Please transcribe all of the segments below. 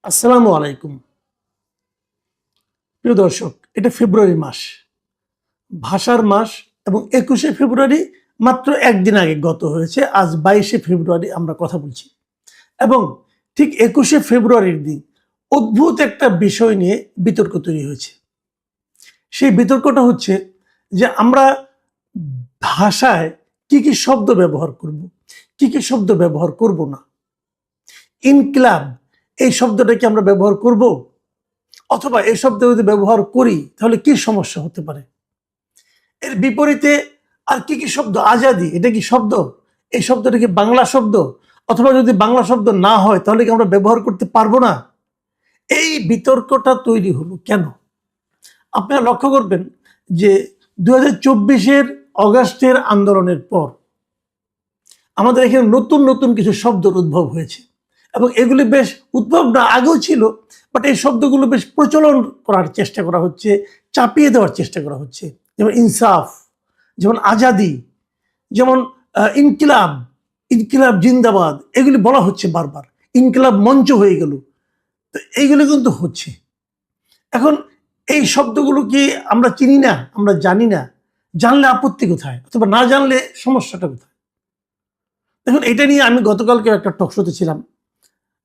আসসালামু আলাইকুম। প্রিয় দর্শক, এটা ফেব্রুয়ারি মাস, ভাষার মাস। এবং 21শে ফেব্রুয়ারি মাত্র একদিন আগে গত হয়েছে। আজ 22শে ফেব্রুয়ারি আমরা কথা বলছি। এবং ঠিক 21শে ফেব্রুয়ারির দিন অদ্ভুত একটা বিষয় নিয়ে বিতর্ক তৈরি হয়েছে। সেই বিতর্কটা হচ্ছে যে আমরা ভাষায় কি কি শব্দ ব্যবহার করব, কি কি শব্দ ব্যবহার করব না। ইনকিলাব এই শব্দটা কি আমরা ব্যবহার করব, অথবা এই শব্দ যদি ব্যবহার করি তাহলে কি সমস্যা হতে পারে। এর বিপরীতে আর কি কি শব্দ, আজাদি এটা কি শব্দ, এই শব্দটা কি বাংলা শব্দ, অথবা যদি বাংলা শব্দ না হয় তাহলে কি আমরা ব্যবহার করতে পারবো না। এই বিতর্কটা তৈরি হলো কেন? আপনারা লক্ষ্য করবেন যে 2024-এর অগাস্টের আন্দোলনের পর আমাদের এখানে নতুন নতুন কিছু শব্দের উদ্ভব হয়েছে, এবং এগুলি বেশ উদ্ভব না আগেও ছিল, বাট এই শব্দগুলো বেশ প্রচলন করার চেষ্টা করা হচ্ছে, চাপিয়ে দেওয়ার চেষ্টা করা হচ্ছে। যেমন ইনসাফ, যেমন আজাদি, যেমন ইনকিলাব, ইনকিলাব জিন্দাবাদ, এগুলি বলা হচ্ছে বারবার। ইনকিলাব মঞ্চ হয়ে গেল, তো এইগুলি কিন্তু হচ্ছে। এখন এই শব্দগুলো কি আমরা চিনি না, আমরা জানি না, জানলে আপত্তি কোথায়, অথবা না জানলে সমস্যাটা কোথায়? দেখুন, এটা নিয়ে আমি গতকালকে একটা টকশোতে ছিলাম।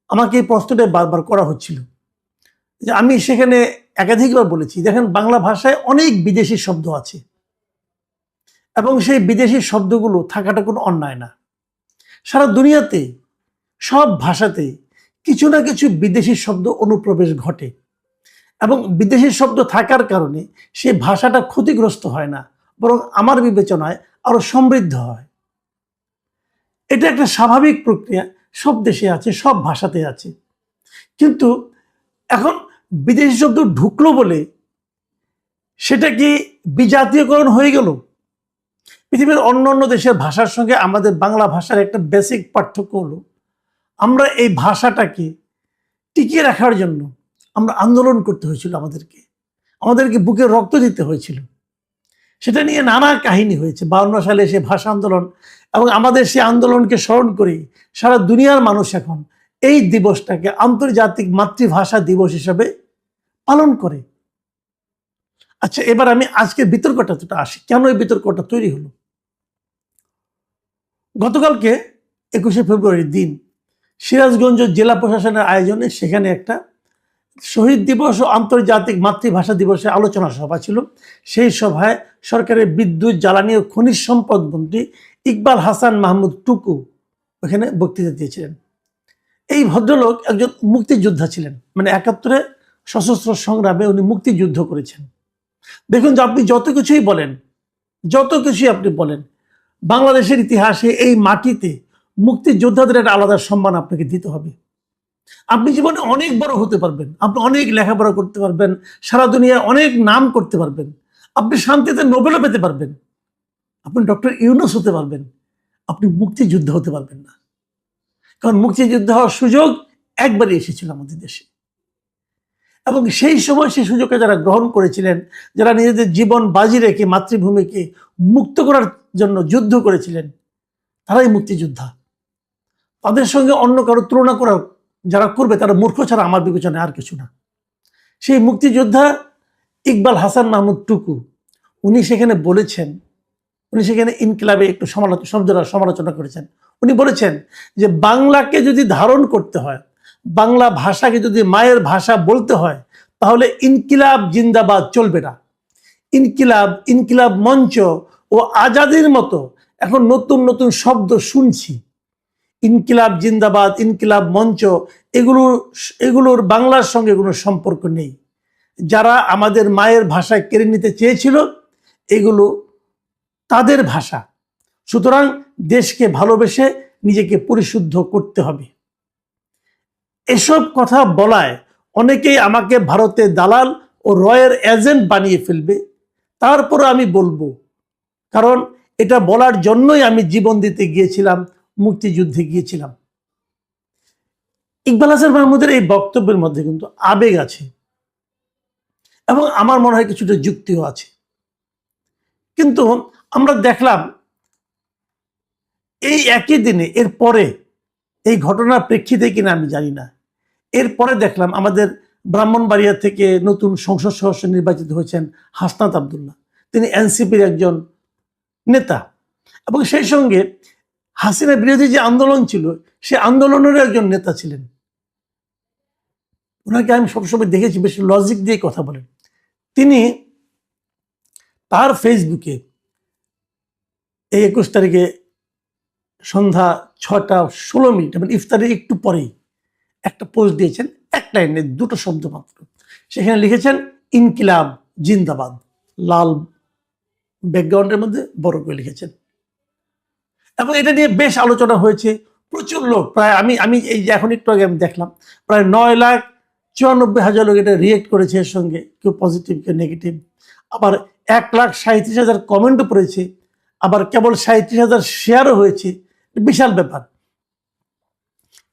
আমাকে এই প্রশ্নটা বারবার করা হচ্ছিল, যে আমি সেখানে একাধিকবার বলেছি, দেখেন বাংলা ভাষায় অনেক বিদেশি শব্দ আছে, এবং সেই বিদেশি শব্দগুলো থাকাটা কোনো অন্যায় না। সারা দুনিয়াতে সব ভাষাতে কিছু না কিছু বিদেশি শব্দ অনুপ্রবেশ ঘটে, এবং বিদেশি শব্দ থাকার কারণে সেই ভাষাটা ক্ষতিগ্রস্ত হয় না, বরং আমার বিবেচনায় আরো সমৃদ্ধ হয়। এটা একটা স্বাভাবিক প্রক্রিয়া, সব দেশে আছে, সব ভাষাতে আছে। কিন্তু এখন বিদেশি শব্দ ঢুকলো বলে সেটা কি বিজাতীয়করণ হয়ে গেল? পৃথিবীর অন্য অন্য দেশের ভাষার সঙ্গে আমাদের বাংলা ভাষার একটা বেসিক পার্থক্য হলো, আমরা এই ভাষাটাকে টিকিয়ে রাখার জন্য আমরা আন্দোলন করতে হয়েছিল, আমাদেরকে বুকে রক্ত দিতে হয়েছিল। সেটা নিয়ে নানা কাহিনী হয়েছে। 52 সালে সে ভাষা আন্দোলন, এবং আমাদের সেই আন্দোলনকে স্মরণ করে সারা দুনিয়ার মানুষ এখন এই দিবসটাকে আন্তর্জাতিক মাতৃভাষা দিবস হিসাবে পালন করে। আচ্ছা, এবার আমি আজকের বিতর্কটা আসি, কেন এই বিতর্কটা তৈরি হলো। গতকালকে 21শে ফেব্রুয়ারির দিন সিরাজগঞ্জ জেলা প্রশাসনের আয়োজনে সেখানে একটা শহীদ দিবস ও আন্তর্জাতিক মাতৃভাষা দিবসের আলোচনা সভা ছিল। সেই সভায় সরকারের বিদ্যুৎ, জ্বালানি ও খনিজ সম্পদ মন্ত্রী ইকবাল হাসান মাহমুদ টুকু ওখানে বক্তৃতা দিয়েছিলেন। এই ভদ্রলোক একজন মুক্তিযোদ্ধা ছিলেন, মানে 71-এ সশস্ত্র সংগ্রামে উনি মুক্তিযুদ্ধ করেছেন। দেখুন, যে আপনি যত কিছুই বলেন, বাংলাদেশের ইতিহাসে এই মাটিতে মুক্তিযোদ্ধাদের একটা আলাদা সম্মান আপনাকে দিতে হবে। আপনি জীবনে অনেক বড় হতে পারবেন, আপনি অনেক লেখাপড়া করতে পারবেন, সারা দুনিয়ায় অনেক নাম করতে পারবেন, আপনি শান্তিতে নোবেলও পেতে পারবেন, আপনি ডক্টর ইউনূস হতে পারবেন, আপনি মুক্তিযোদ্ধা হতে পারবেন না। কারণ মুক্তিযুদ্ধ হওয়ার সুযোগ একবারই এসেছিল আমাদের দেশে, এবং সেই সময় সেই সুযোগকে যারা গ্রহণ করেছিলেন, যারা নিজেদের জীবন বাজি রেখে মাতৃভূমিকে মুক্ত করার জন্য যুদ্ধ করেছিলেন, তারাই মুক্তিযোদ্ধা। তাদের সঙ্গে অন্য কারো তুলনা করার যারা করবে তারা মূর্খ ছাড়া আমার বিবেচনায় আর কিছু না। সেই মুক্তিযোদ্ধা ইকবাল হাসান মাহমুদ টুকু উনি সেখানে বলেছেন, উনি সেখানে ইনকিলাবে একটু সমালোচনা করেছেন। উনি বলেছেন যে বাংলাকে যদি ধারণ করতে হয়, বাংলা ভাষাকে যদি মায়ের ভাষা বলতে হয়, তাহলে ইনকিলাব জিন্দাবাদ চলবে না। ইনকিলাব মঞ্চ ও আজাদির মতো এখন নতুন নতুন শব্দ শুনছি। ইনকিলাব জিন্দাবাদ, ইনকিলাব মঞ্চ, এগুলোর বাংলার সঙ্গে কোনো সম্পর্ক নেই। যারা আমাদের মায়ের ভাষায় কেড়ে নিতে চেয়েছিল, এগুলো তাদের ভাষা। সুতরাং দেশকে ভালোবেসে নিজেকে পরিশুদ্ধ করতে হবে। এসব কথা বলায় অনেকেই আমাকে ভারতে দালাল ও রয়ের এজেন্ট বানিয়ে ফেলবে। তারপরে আমি বলবো, কারণ এটা বলার জন্যই আমি জীবন দিতে গিয়েছিলাম, মুক্তিযুদ্ধে গিয়েছিলাম। ইকবাল হাসান মাহমুদের এই বক্তব্যের মধ্যে কিন্তু আবেগ আছে, এবং আমার মনে হয় কিছুটা যুক্তিও আছে। কিন্তু আমরা দেখলাম এই একই দিনে, এর পরে, এই ঘটনার প্রেক্ষিতে কিনা আমি জানি না, এরপরে দেখলাম আমাদের ব্রাহ্মণবাড়িয়া থেকে নতুন সংসদ সদস্য নির্বাচিত হয়েছেন হাসনাত আব্দুল্লাহ। তিনি এনসিপির একজন নেতা এবং সেই সঙ্গে হাসিনা বিরোধী যে আন্দোলন ছিল সে আন্দোলনের একজন নেতা ছিলেন। ওনাকে আমি সবসময় দেখেছি বেশ লজিক দিয়ে কথা বলেন। তিনি তার ফেসবুকে এই 21 তারিখে সন্ধ্যা 6:16 এবং ইফতারের একটু পরেই একটা পোস্ট দিয়েছেন, এক লাইনে দুটো শব্দ মাত্র। সেখানে লিখেছেন ইনকিলাব জিন্দাবাদ, লাল ব্যাকগ্রাউন্ডের মধ্যে বড় করে লিখেছেন এবং এটা নিয়ে বেশ আলোচনা হয়েছে। প্রচুর লোক, প্রায় আমি এই যে এখন একটু আগে আমি দেখলাম প্রায় 9,94,000 লোক এটা রিয়েক্ট করেছে, এর সঙ্গে কেউ পজিটিভ কেউ নেগেটিভ। আবার 1,37,000 কমেন্টও পড়েছে, আবার কেবল 37,000 শেয়ারও হয়েছে। বিশাল ব্যাপার।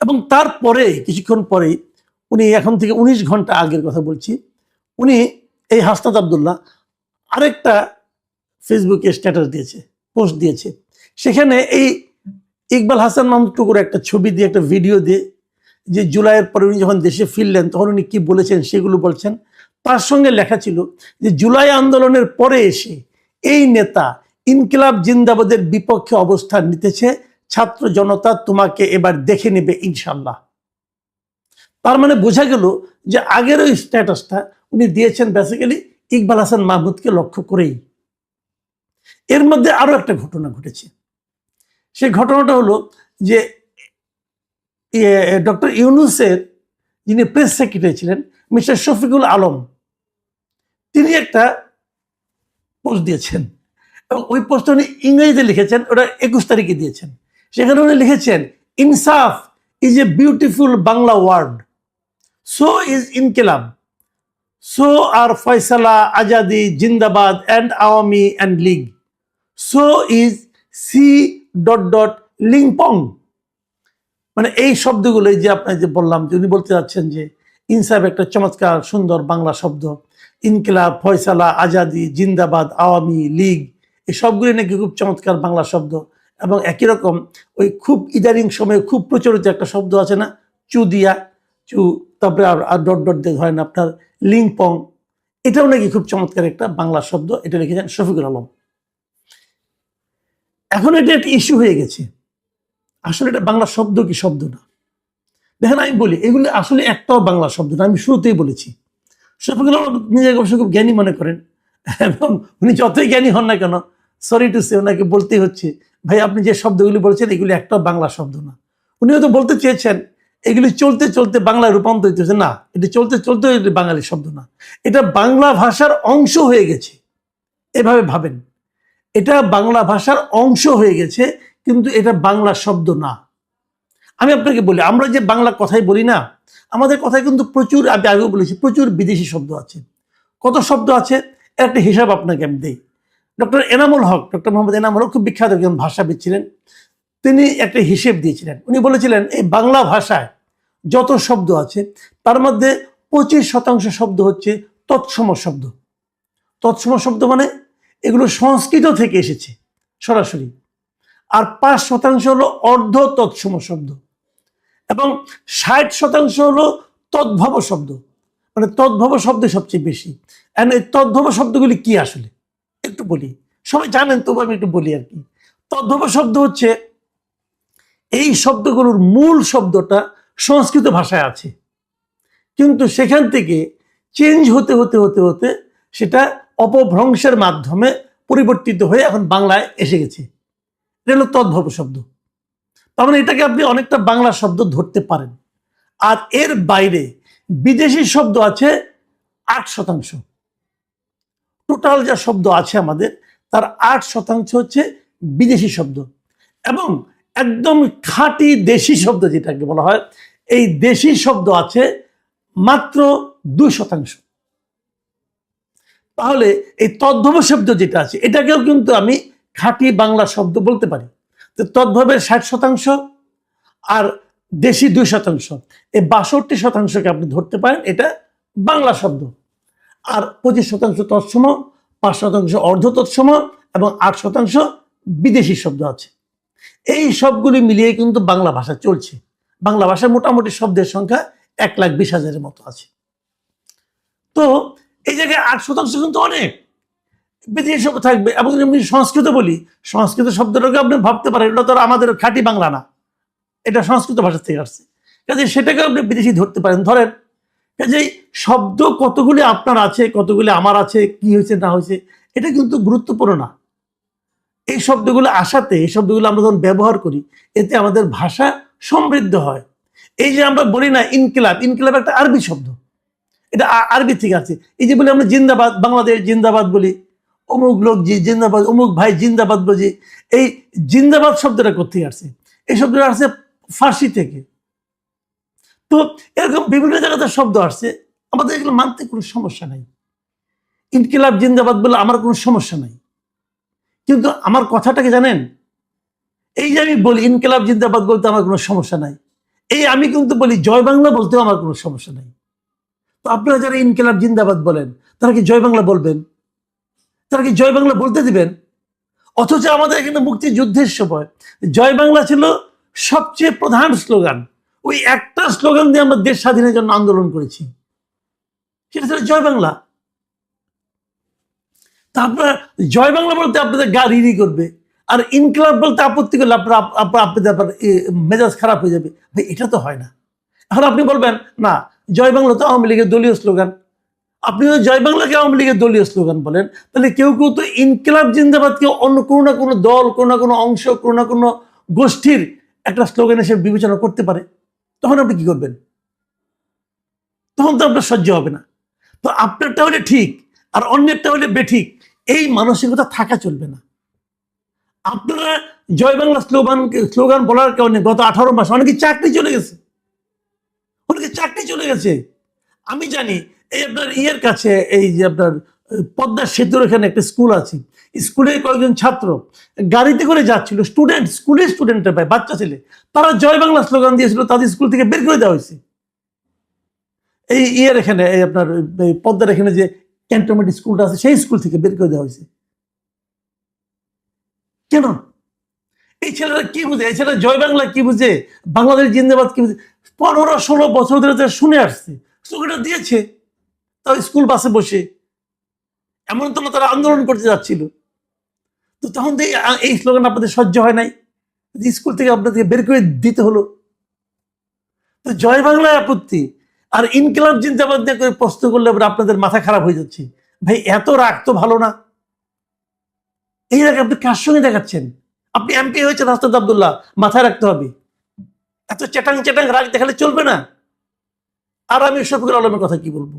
এবং তারপরে কিছুক্ষণ পরেই উনি, এখন থেকে 19 ঘন্টা আগের কথা বলছি, উনি এই হাসনাত আব্দুল্লাহ আরেকটা ফেসবুকে স্ট্যাটাস দিয়েছে, পোস্ট দিয়েছে। সেখানে এই ইকবাল হাসান মাহমুদ টুকুর একটা ছবি দিয়ে, একটা ভিডিও দিয়ে, যে জুলাইয়ের পরে উনি যখন দেশে ফিরলেন তখন উনি কি বলেছেন সেগুলো বলছেন। তার সঙ্গে লেখা ছিল যে জুলাই আন্দোলনের পরে এসে এই নেতা ইনকিলাব জিন্দাবাদের বিপক্ষে অবস্থান নিতেছে, ছাত্র জনতা তোমাকে এবার দেখে নেবে ইনশাল্লাহ। তার মানে বোঝা গেল যে আগের ওই স্ট্যাটাসটা উনি দিয়েছেন বেসিক্যালি ইকবাল হাসান মাহমুদকে লক্ষ্য করেই। এর মধ্যে আরো একটা ঘটনা ঘটেছে। সেই ঘটনাটা হলো যে ডক্টর ইউনূসের যিনি প্রেস সেক্রেটারি ছিলেন মিস্টার শফিকুল আলম, তিনি একটা পোস্ট দিয়েছেন এবং ওই পোস্টটা উনি ইংরেজিতে লিখেছেন, ওটা 21 তারিখে দিয়েছেন। সেখানে উনি লিখেছেন ইনসাফ is a beautiful Bangla word, so is ইনকিলাব, সো আর ফয়সালা, আজাদি, জিন্দাবাদ অ্যান্ড আওয়ামী and league, so is C dot dot লিংপং। মানে এই শব্দগুলো যে আপনার যে বললাম, যে উনি বলতে চাচ্ছেন যে ইনসাফ একটা চমৎকার সুন্দর বাংলা শব্দ, ইনকিলাব, ফয়সালা, আজাদি, জিন্দাবাদ, আওয়ামী লীগ, এই সবগুলি নাকি খুব চমৎকার বাংলা শব্দ। এবং একই রকম ওই খুব ইদানিং সময়ে খুব প্রচলিত একটা শব্দ আছে না, চু দিয়া, চু তারপরে আর ডট ডট দিয়ে ধরেন আপনার লিংপং, এটাও নাকি খুব চমৎকার একটা বাংলা শব্দ। এটা লিখেছেন শফিকুল আলম। এখন এটা একটা ইস্যু হয়ে গেছে, আসলে এটা বাংলা শব্দ কি শব্দ না। দেখেন আমি বলি এগুলি আসলে একটাও বাংলা শব্দ না, আমি শুরুতেই বলেছি। শফিকুল আলম নিজেকে অবশ্য খুব জ্ঞানী মনে করেন এবং উনি যতই জ্ঞানী হন না কেন, সরি টু সে, ওনাকে বলতেই হচ্ছে ভাই আপনি যে শব্দগুলি বলেছেন এগুলি একটাও বাংলা শব্দ না। উনি হয়তো বলতে চেয়েছেন এগুলি চলতে চলতে বাংলায় রূপান্তরিত হয়েছে, না, এটা চলতে চলতে বাঙালি শব্দ না, এটা বাংলা ভাষার অংশ হয়ে গেছে। এভাবে ভাবেন, এটা বাংলা ভাষার অংশ হয়ে গেছে, কিন্তু এটা বাংলা শব্দ না। আমি আপনাকে বলি, আমরা যে বাংলা কথাই বলি না, আমাদের কথায় কিন্তু প্রচুর, আমি আগেও বলেছি, প্রচুর বিদেশি শব্দ আছে। কত শব্দ আছে একটা হিসাব আপনাকে আমি দিই। ডক্টর এনামুল হক, ডক্টর মোহাম্মদ এনামুল হক খুব বিখ্যাত একজন ভাষাবিদ ছিলেন। তিনি একটা হিসেব দিয়েছিলেন। উনি বলেছিলেন এই বাংলা ভাষায় যত শব্দ আছে তার মধ্যে 25% শব্দ হচ্ছে তৎসম শব্দ। তৎসম শব্দ মানে এগুলো সংস্কৃত থেকে এসেছে সরাসরি। আর 5% হলো অর্ধ তৎসম শব্দ এবং 60% হলো তদ্ভব শব্দ। মানে তদ্ভব শব্দ সবচেয়ে বেশি। এই তদ্ভব শব্দগুলি কি আসলে একটু বলি, সবাই জানেন তবু আমি একটু বলি আর কি। তদ্ভব শব্দ হচ্ছে এই শব্দগুলোর মূল শব্দটা সংস্কৃত ভাষায় আছে, কিন্তু সেখান থেকে চেঞ্জ হতে হতে হতে হতে সেটা অপভ্রংশের মাধ্যমে পরিবর্তিত হয়ে এখন বাংলায় এসে গেছে। এটা হলো তদ্ভব শব্দ। তার মানে এটাকে আপনি অনেকটা বাংলা শব্দ ধরতে পারেন। আর এর বাইরে বিদেশি শব্দ আছে 8%। টোটাল যা শব্দ আছে আমাদের তার 8% হচ্ছে বিদেশি শব্দ এবং একদম খাঁটি দেশি শব্দ যেটাকে বলা হয়, এই দেশি শব্দ আছে মাত্র 2%। তাহলে এই তদ্ভব শব্দ যেটা আছে এটাকেও কিন্তু আমি খাঁটি বাংলা শব্দ বলতে পারি। তো তদ্ভবের 60% আর দেশি 2%, এই 62%কে আপনি ধরতে পারেন এটা বাংলা শব্দ। আর 25% তৎসম, 5% অর্ধ তৎসম এবং 8% বিদেশি শব্দ আছে। এই সবগুলি মিলিয়ে কিন্তু বাংলা ভাষা চলছে। বাংলা ভাষায় মোটামুটি শব্দের সংখ্যা 1,20,000-এর মতো আছে। তো এই জায়গায় 8% কিন্তু অনেক, বিদেশি শব্দ থাকবে। এবং আমি সংস্কৃত বলি, সংস্কৃত শব্দটাকে আপনি ভাবতে পারেন এটা তো আর আমাদের খাঁটি বাংলা না, এটা সংস্কৃত ভাষা থেকে আসছে, কাজে সেটাকে আপনি বিদেশি ধরতে পারেন। ধরেন কাজেই শব্দ কতগুলি আপনার আছে, কতগুলি আমার আছে, কি হয়েছে না হয়েছে এটা কিন্তু গুরুত্বপূর্ণ না। এই শব্দগুলো আসাতে, এই শব্দগুলো আমরা যখন ব্যবহার করি, এতে আমাদের ভাষা সমৃদ্ধ হয়। এই যে আমরা বলি না ইনকিলাব, ইনকিলাব একটা আরবি শব্দ, এটা আরবি থেকে আছে। এই যে বলি আমরা জিন্দাবাদ, বাংলাদেশ জিন্দাবাদ বলি, অমুক লোক জি জিন্দাবাদ, অমুক ভাই জিন্দাবাদ বলি, এই জিন্দাবাদ শব্দটা কোথেকে আসছে? এই শব্দটা আসছে ফার্সি থেকে। তো এরকম বিভিন্ন জায়গাতে শব্দ আসছে, আমাদের এগুলো মানতে কোনো সমস্যা নাই। ইনকিলাব জিন্দাবাদ বলে আমার কোনো সমস্যা নাই, কিন্তু আমার কথাটাকে জানেন, এই যে আমি বলি ইনকিলাব জিন্দাবাদ বলতে আমার কোনো সমস্যা নাই, এই আমি কিন্তু বলি জয় বাংলা বলতেও আমার কোনো সমস্যা নাই। তো আপনারা যারা ইনকিলাব জিন্দাবাদ বলেন, তারা কি জয় বাংলা বলবেন? তারা কি জয় বাংলা বলতে দিবেন? অথচ আমাদের এখানে মুক্তিযুদ্ধের সময় জয় বাংলা ছিল সবচেয়ে প্রধান স্লোগান। ওই একটা স্লোগান দিয়ে আমরা দেশ স্বাধীনের জন্য আন্দোলন করেছি, সেটা ছিল জয় বাংলা। তা আপনারা জয় বাংলা বলতে আপনাদের গা রিরি করবে, আর ইনকিলাব বলতে আপত্তি করলে আপনাদের মেজাজ খারাপ হয়ে যাবে। ভাই এটা তো হয় না। এখন আপনি বলবেন না জয় বাংলা তো আওয়ামী লীগের দলীয় স্লোগান, আপনি যদি জয় বাংলাকে আওয়ামী লীগের দলীয় স্লোগান বলেন, তাহলে কেউ কেউ তো ইনকিলাব জিন্দাবাদকে অন্য কোনো না কোনো দল, কোনো না কোনো অংশ, কোনো না কোনো গোষ্ঠীর একটা স্লোগান হিসেবে বিবেচনা করতে পারে। তখন আপনি কি করবেন? তখন তো আপনার সহ্য হবে না। তো আপনারটা হলে ঠিক আর অন্যেরটা হলে বেঠিক, এই মানসিকতা থাকা চলবে না। আপনারা জয় বাংলা স্লোগান বলার কারণে গত 18 মাস অনেকে চাকরি চলে গেছে, অনেকে চাকরি চলে গেছে। আমি জানি এই আপনার ইয়ের কাছে, এই যে আপনার পদ্মা সেতুর এখানে একটা স্কুল আছে, স্কুলের কয়েকজন ছাত্র গাড়িতে করে যাচ্ছিল, স্কুলের স্টুডেন্টের ভাই, বাচ্চা ছেলে, তারা জয় বাংলা স্লোগান দিয়েছিল, তাদের স্কুল থেকে বের করে দেওয়া হয়েছে। এই ইয়ের এখানে, এই আপনার পদ্মার এখানে যে ক্যান্টনমেন্ট স্কুলটা আছে, সেই স্কুল থেকে বের করে দেওয়া হয়েছে। কেন? এই ছেলেরা কি বুঝে? এই ছেলেরা জয় বাংলা কি বুঝে, বাংলাদেশ জিন্দাবাদ কি বুঝে? 15-16 বছর ধরে শুনে আসছে, স্লোগানটা দিয়েছে তাও স্কুল বাসে বসে, এমন তো না তারা আন্দোলন করতে যাচ্ছিল। তো তখন এই স্লোগান আপনাদের সহ্য হয় নাই, স্কুল থেকে আপনাদেরকে বের করে দিতে হলো। তো জয় বাংলায় আপত্তি, আর ইনকিলাব জিন্দাবাদ দিয়ে করে প্রশ্ন করলে আপনাদের মাথা খারাপ হয়ে যাচ্ছে। ভাই এত রাগ তো ভালো না। এই রাগ আপনি কার সঙ্গে দেখাচ্ছেন? আপনি এমপি হয়েছেন হাসনাত আব্দুল্লাহ, মাথায় রাখতে হবে। এত চেটাং রাগ দেখালে চলবে না। আর আমি শফিকুল আলমের কথা কি বলবো,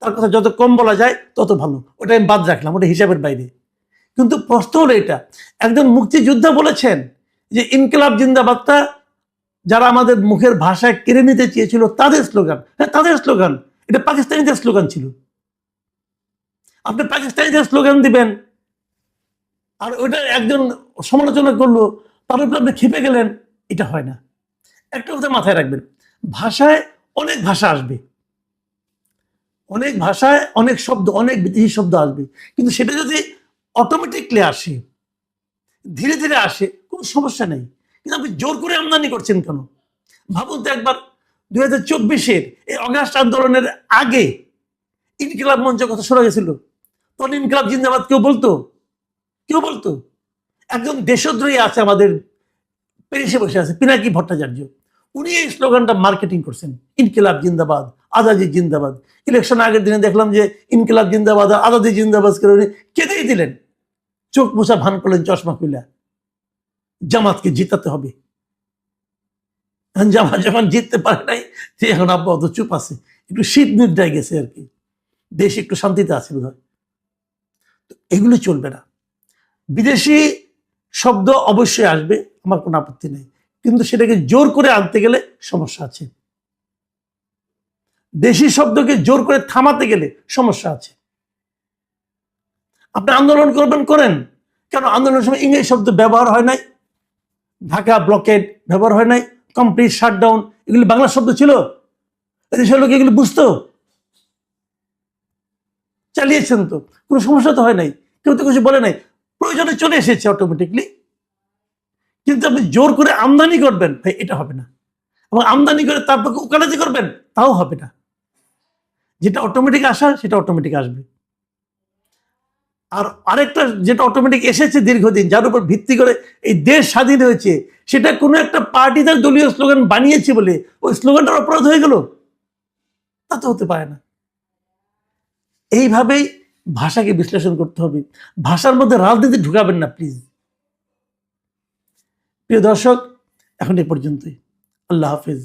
তার কথা যত কম বলা যায় তত ভালো, ওটা আমি বাদ রাখলাম, ওটা হিসাবের বাইরে। কিন্তু প্রশ্ন হলো এটা, একজন মুক্তিযোদ্ধা বলেছেন যে ইনকিলাব জিন্দাবাদটা যারা আমাদের মুখের ভাষায় কেড়ে নিতে চেয়েছিল তাদের স্লোগান। হ্যাঁ তাদের স্লোগান, এটা পাকিস্তানিদের স্লোগান ছিল। আপনি পাকিস্তানিদের স্লোগান দিবেন আর ওইটা একজন সমালোচনা করলো, তার উপরে আপনি খেপে গেলেন, এটা হয় না। একটা কথা মাথায় রাখবেন, ভাষায় অনেক ভাষা আসবে, অনেক ভাষায় অনেক শব্দ, অনেক বিদেশি শব্দ আসবে, কিন্তু সেটা যদি অটোমেটিকলি আসে, ধীরে ধীরে আসে, কোনো সমস্যা নেই। কিন্তু আপনি জোর করে আমদানি করছেন কেন? ভাবুন তো একবার, 2024-এর এই অগাস্ট আন্দোলনের আগে ইনকিলাব মঞ্চের কথা শোনা গেছিল, তখন ইনকিলাব জিন্দাবাদ কেউ বলতো? কেউ বলতো? একজন দেশদ্রোহী আছে আমাদের পেরিসে বসে আছে, পিনাকি ভট্টাচার্য, উনি এই স্লোগানটা মার্কেটিং করছেন, ইনকিলাব জিন্দাবাদ, আজাদি জিন্দাবাদ। ইলেকশন আগের দিনে দেখলাম যে ইনকিলাব জিন্দাবাদ আর আজাদি জিন্দাবাদ করে উনি কেঁদেই দিলেন, চোখ মোছা ভান করলেন চশমা খুলে, জামাতকে জিতাতে হবে। জামাত যখন জিততে পারে নাই, সে এখন আপাতত চুপ আছে, একটু শীত নিদ্রায় গেছে আর কি, দেশ একটু শান্তিতে আছে বোধ হয়। এগুলো চলবে না। বিদেশি শব্দ অবশ্যই আসবে, আমার কোনো আপত্তি নেই, কিন্তু সেটাকে জোর করে আনতে গেলে সমস্যা আছে। দেশি শব্দকে জোর করে থামাতে গেলে সমস্যা আছে। আপনি আন্দোলন করবেন, করেন, কেন আন্দোলনের সময় ইংরেজি শব্দ ব্যবহার হয় নাই? ঢাকা ব্লকেড ব্যবহার হয় নাই, কমপ্লিট শাটডাউন, এগুলি বাংলা শব্দ ছিল, এদেশের লোক এগুলি বুঝতো, চালিয়েছেন তো, কোনো সমস্যা তো হয় নাই, কেউ তো কিছু বলে নাই, প্রয়োজনে চলে এসেছে অটোমেটিকলি। কিন্তু আপনি জোর করে আমদানি করবেন, ভাই এটা হবে না। এবং আমদানি করে তারপর ওকালতি করবেন, তাও হবে না। যেটা অটোমেটিক আসার সেটা অটোমেটিক আসবে। আর আরেকটা যেটা অটোমেটিক এসেছে দীর্ঘদিন, যার উপর ভিত্তি করে এই দেশ স্বাধীন হয়েছে, সেটা কোনো একটা পার্টি তার দলীয় স্লোগান বানিয়েছে বলে ওই স্লোগানটার অপরাধ হয়ে গেল, তা তো হতে পারে না। এইভাবেই ভাষাকে বিশ্লেষণ করতে হবে। ভাষার মধ্যে রাজনীতি ঢুকাবেন না প্লিজ। প্রিয় দর্শক, এখন এই পর্যন্তই। আল্লাহ হাফিজ।